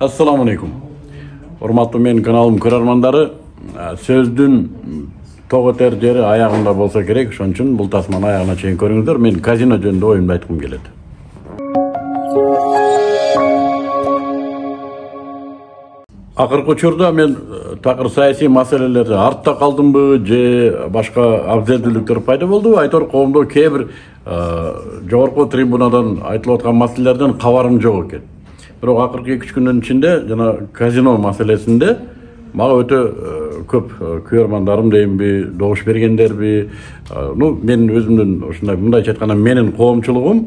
Assalamu alaikum. Урматтуу менин каналым көрөрмандары, сөздүн тоготер жери аягында болсо керек, ошон үчүн бул тасманы аягына чейин көрүңүздөр. Мен казино жөнүндө оюмду айткым келет. Акыркы учурда мен такыр саясий маселелерде артта калдымбы же башка абзелдүүлүктөр пайда болдубу? Айтор коомдо кээ бир жогорку трибунадан айтылып аткан маселелерден кабарым жок экен. Бирок акыркы 2-3 күндүн ичинде жана казино маселесинде мага өтө көп көрөрмандарым дейинби, добуш бергендерби, мен өзүмдүн ушундай мындайча айтканда менин коомчулугум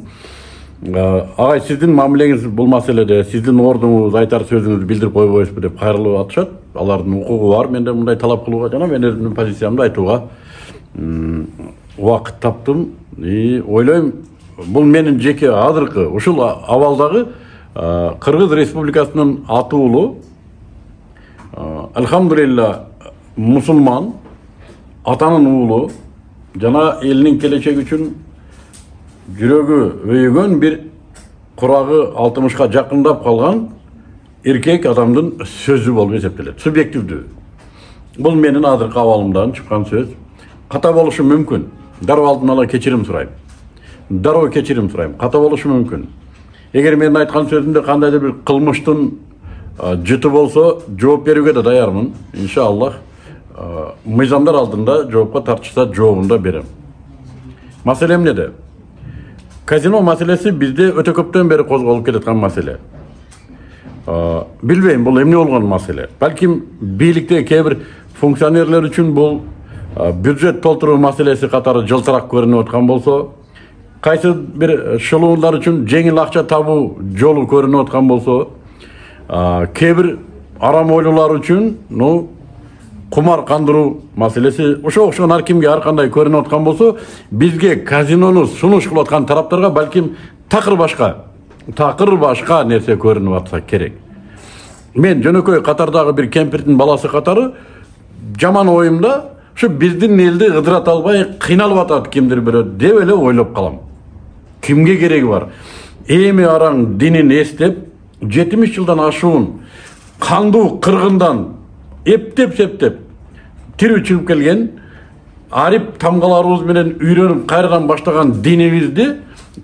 агай сиздин мамилеңиз бул маселеде, сиздин ордуңуз, айтар сөзүңүздү билдирип койбойсузбу деп кайрылып атышат. Алардын укугу бар, менде мындай талап кылууга жана мен өзүмдүн позициямды айтууга убакыт таптым. Ойлойм, бул менин жеке азыркы ушул абалдагы Кыргыз Республикасынын атуулу, алхамдулилла, мусулман, атанын уулу, жана элинин келечеги үчүн жүрөгү өйгөн бир курагы 60га жакындап калган эркек адамдын сөзү болуп эсептелет. Субъективдүү. Бул менин азыркы абалымдан чыккан сөз. Ката болушу мүмкүн. Дароо алдын ала кечирим сурайм. Ката болушу мүмкүн. Эгер менин айткан сөзүмдө кандайдыр бир кылмыштын жыты болсо, жооп берүүгө да даярмын. Иншаллах, мыйзамдар алдында жоопко тартышса жообун да берем. Маселе эмнеде? Казино маселеси бизде өтө көптөн бери козголуп келаткан маселе. Билбейм, бул эмне болгон маселе. Балким бийликте кээ бир функционерлер үчүн бул бюджет толтуруу маселеси катары жылтыраак көрүнүп аткан болсо, кайсы бир шылуулар үчүн жеңил акча табуу жолу көрүнүп аткан болсо, кээ бир арам ойлуулар үчүн кумар кандыруу маселеси ошо окшогон ар кимге ар кандай көрүнүп аткан болсо, бизге казинону сунуш кылып аткан тараптарга балким такыр башка нерсе көрүнүп атса керек. Мен жөнөкөй катардагы бир кемпирдин баласы катары жаман оюмда ушу биздин элди ыдырата албай кыйналып атат кимдир бирөө деп эле ойлоп калам. Кимге кереги бар? Эми араң динин эстеп, 70 жылдан ашуун кандуу кыргындан эптеп-септеп тирүү чыгып келген, арип тамгаларыбыз менен үйрөнүп кайрадан баштаган динибизди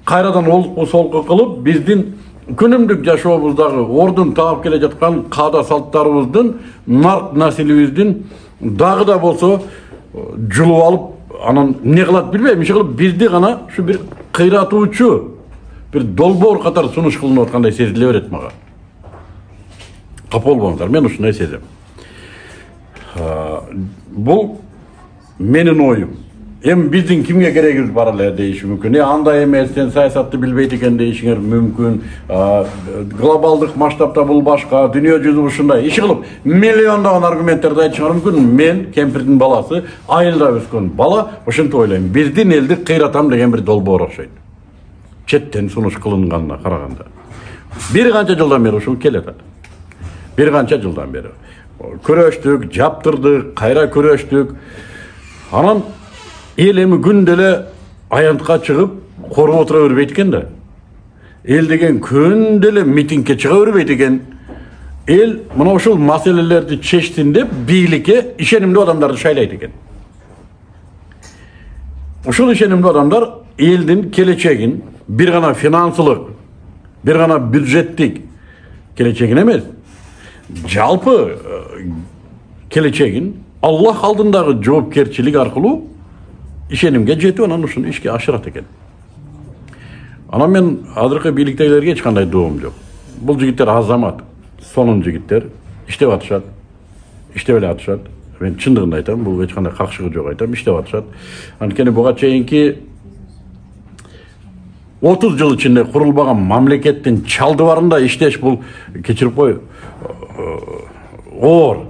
кайрадан олку-солку кылып, биздин күнүмдүк жашообуздагы ордун таап келе жаткан каада салттарыбыздын, нарк населибиздин дагы да болсо жулуп алып, анан эмне кылат билбейм, иши кылып бизди гана ушу бир кыйратуучу, бир долбоор катары сунуш кылынып аткандай сезиле берет мага. Капа болбоңуздар, мен ушундай сезем. Бул менин оюм. Эми биздин кимге керегибиз бар эле дейиши мүмкүн. Андай эмес, сен саясатты билбейт экен дейишиңер мүмкүн. Глобалдык масштабта бул башка, дүйнө жүзү ушундай. Иши кылып миллиондогон аргументтерди айтышыңар мүмкүн. Мен кемпирдин баласы, айылда өскөн бала, ошентип ойлойм. Биздин элди кыйратам деген бир долбоор окшойт. Четтен сунуш кылынганына караганда. Бир канча жылдан бери ушул келет. Бир канча жылдан бери көрөштүк, жаптырдык, кайра көрөштүк. Анан эл эми күндө эле аянтка чыгып коруп отура бербейт экен да. Эл деген күндө эле митингге чыга бербейт экен. Эл мына ушул маселелерди чечсин деп бийликке ишенимдүү адамдарды шайлайт экен. Ушул ишенимдүү адамдар элдин келечегин, бир гана финансылык, бир гана бюджеттик келечегин эмес, жалпы келечегин Аллах алдындагы жоопкерчилик аркылуу ишенимге жетип, анан ушуну ишке ашырат экен. Анан мен азыркы бийликтегилерге эч кандай доом жок. Бул жигиттер азамат, сонун жигиттер, иштеп атышат, иштеп эле атышат. Мен чындыгын айтам, бул эч кандай какшыгы жок айтам, иштеп атышат. Анткени буга чейинки 30 жыл ичинде курулбаган мамлекеттин чалдыбарында иштеш бул, кечирип кой, оор.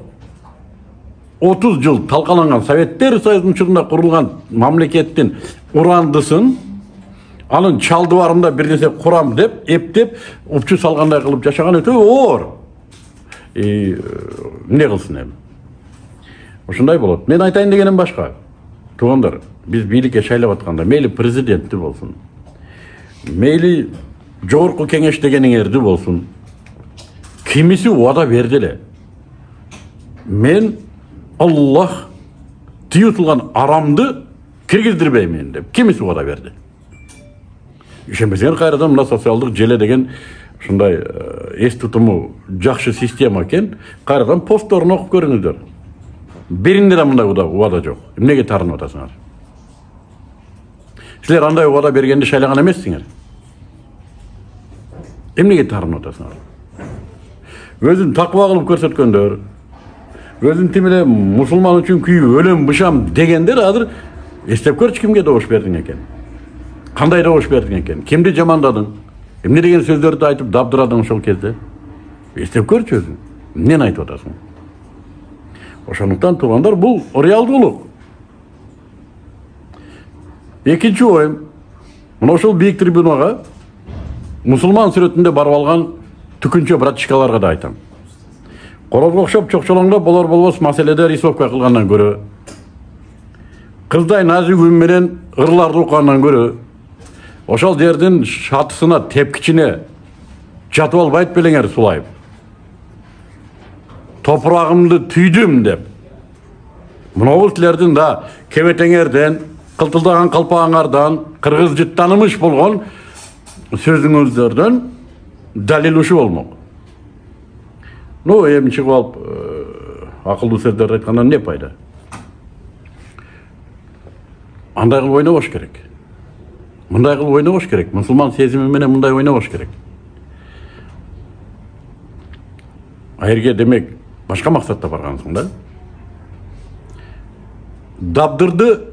30 жыл талкаланган Советтер Союзунун учурунда курулган мамлекеттин урандысын анын чалдыбарында бир нерсе курам деп, эптеп, упчу салгандай кылып жашаган өтө оор. Эмне кылсын эми? Ушундай болот. Мен айтайын дегеним башка. Туугандар, биз бийликке шайлап атканда мейли президентти болсун, мейли жогорку кеңеш дегениңерди болсун, Kimisi vada berdi ele. Men Allah tiyutulgan aramdı kirgizdirбеймин деп. Kimisi vada berdi. Ишенбесеңер кайрадан мына социалдык желе деген ушундай эс тутуму жакшы система экен. Кайрадан постторун окуп көрүңүздөр. Биринде да мындай убада жок. Эмнеге тарынып атасыңар? Силер андай убада бергенде шайлаган эмессиңер. Эмнеге тарынып атасыңар? Өзүн таква кылып көрсөткөндөр, өзүн тим эле мусулман үчүн күйүп өлөм бышам дегендер азыр эстеп көрчү кимге добуш бердиң экен. Кандай добуш бердиң экен? Кимди жамандадың? Эмне деген сөздөрдү айтып дабдырадың ошол кезде? Эстеп көрчү өзүң. Эмнени айтып атасың? Ошондуктан туугандар, бул реалдуулук. Экинчи оюм, мына ошол бийик трибунага мусулман сүрөтүндө барып алган түкүнчө братчикаларга да айтам. Корозго окшоп чокчолоңдоп болор болбос маселеде рисовка кылгандан көрө, кыздай назик үн менен ырларды укгандан көрө, ошол жердин шатысына, тепкичине жатып албайт белеңер сулайып. Топурагымды түйдүм деп. Мынау силердин да кебетеңерден, кылтылдаган калпагаңардан, кыргыз жыттанымыш болгон сөзүңүздөрдөн далил ушу болмок. Эми чыгып алып акылдуу сөздөрдү айткандан не пайда? Андай кылып ойнобош керек. Мындай кылып ойнобош керек. Мусулман сезими менен мындай ойнобош керек. Айырге демек башка максатта баргансың да. Дабдырды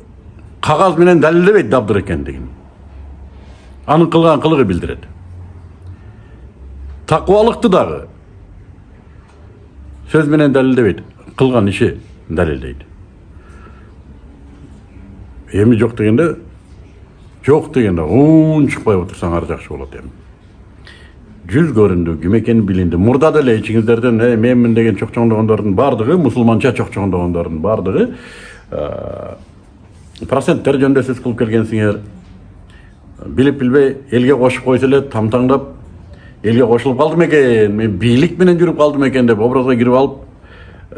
кагаз менен далилдебейт дабдыр экендигин. Анын кылган кылыгы билдирет. Таквалыкты дагы сөз менен далилдебейт, кылган иши далилдейт. Эми жок дегенде чыкпай отурсаңар жакшы болот эми. Жүз көрүндү, ким экени билинди. Мурда деле ичиңиздерден менмин деген чокчоңдогондордун бардыгы, мусулманча чокчоңдогондордун бардыгы проценттер жөнүндө сөз кылып келгенсиңер. Билип билбей элге кошуп койсо эле тамтаңдап элге кошулуп калдым экен, мен бийлик менен жүрүп калдым экен деп образга кирип алып,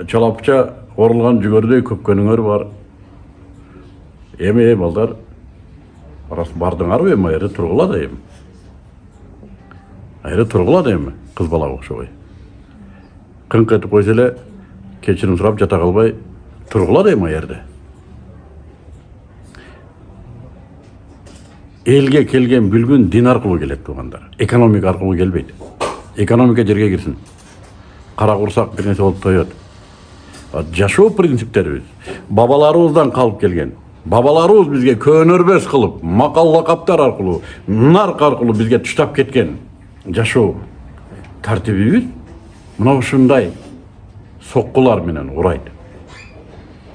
чалапча орулган жүгөрдөй көпкөнүңөр бар. Эми балдар бардыңарбы эми айры тургула да эми. Айры тургула да эми, кыз балага окшобой. Кыңк этип койсо эле кечирим сурап жата калбай тургула да эми айрда. Элге келген бүлгүн дин аркылуу келет туугандар. Экономика аркылуу келбейт. Экономика жерге кирсин. Кара курсак бир нерсе болуп тоет. Жашоо принциптерибиз бабаларыбыздан калып келген. Бабаларыбыз бизге көнөрбөс кылып, макал лакаптар аркылуу, нарк аркылуу бизге туштап кеткен жашоо тартибибиз мына ушундай соккулар менен урайт.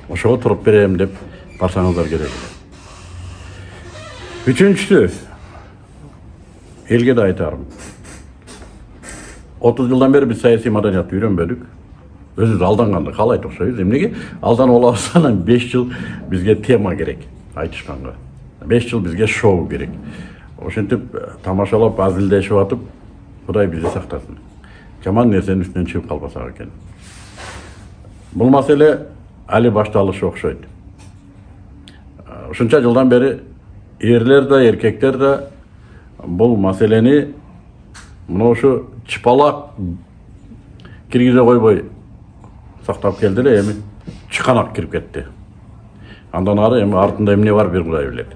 Ошого туруп берем деп барсаңыздар керек. Үчүнчүсү, элге да айтарым. 30 жылдан бери биз саясий маданиятты үйрөнбөдүк. Өзүбүз алданганды каалайт окшойбуз. Эмнеге? Алданып алабыз, анан 5 жыл бизге тема керек айтышканга. 5 жыл бизге шоу керек. Ошентип тамашалап, азилдешип атып, Кудай бизди сактасын. Жаман нерсенин үстүнөн чыгып калбасак экен. Бул маселе али башталышы окшойт. Ушунча жылдан бери эрлер да, эркектер да бул маселени мына ушу чыпалак киргизе койбой сактап келди эле, эми чыканак кирип кетти. Андан ары эми артында эмне бар бир Кудай билет.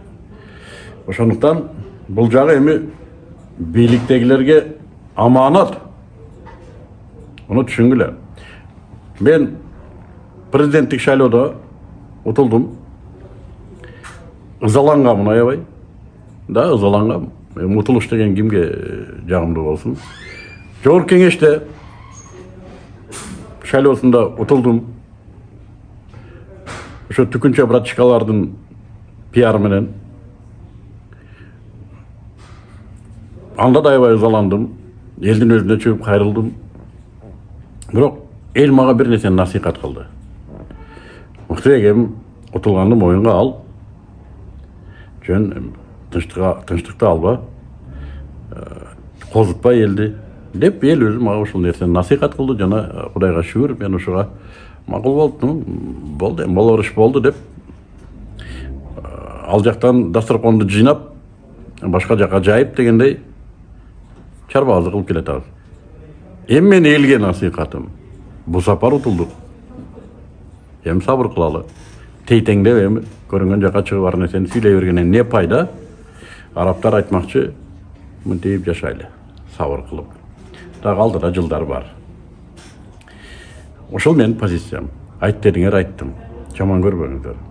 Ошондуктан бул жагы эми бийликтегилерге аманат. Муну түшүнгүлө. Мен президенттик шайлоодо утулдум. Ызалангам, аябай. Да, ызалангам. Утулуш деген кимге жагымдуу болсун. Жогорку кеңеште шайлоосунда утулдум. Ошо түкүнчө братчикалардын пиар менен. Анда да аябай ызаландым. Элдин өзүнө чыгып кайрылдым. Бирок эл мага бир нерсени насихат кылды. Муктегем утулганды моюнга ал. Жөн тынчтыкты алба. Козутпа элди. деп эл өзү мага ушул нерсени насыйхат кылды жана Кудайга шүгүр мен ушуга макул болуптум. Болду, болор иш болду деп ал жактан дасторконду жыйнап башка жака жайып дегендей чарбаазды кылып келатабыз. Эми мен элге насыйхатым. Бу сапар утулдук. Эми сабыр кылалы. Тейтеңдеп эми көрүнгөн жака чыгып бар нерсени сүйлөй бергенден не пайда? Арабтар айтмакчы, мынтип жашайлы, сабыр кылып. Дагы алдыда жылдар бар. Ошол менин позициям. Айт дедиңер айттым. Жаман көрбөңүздөр.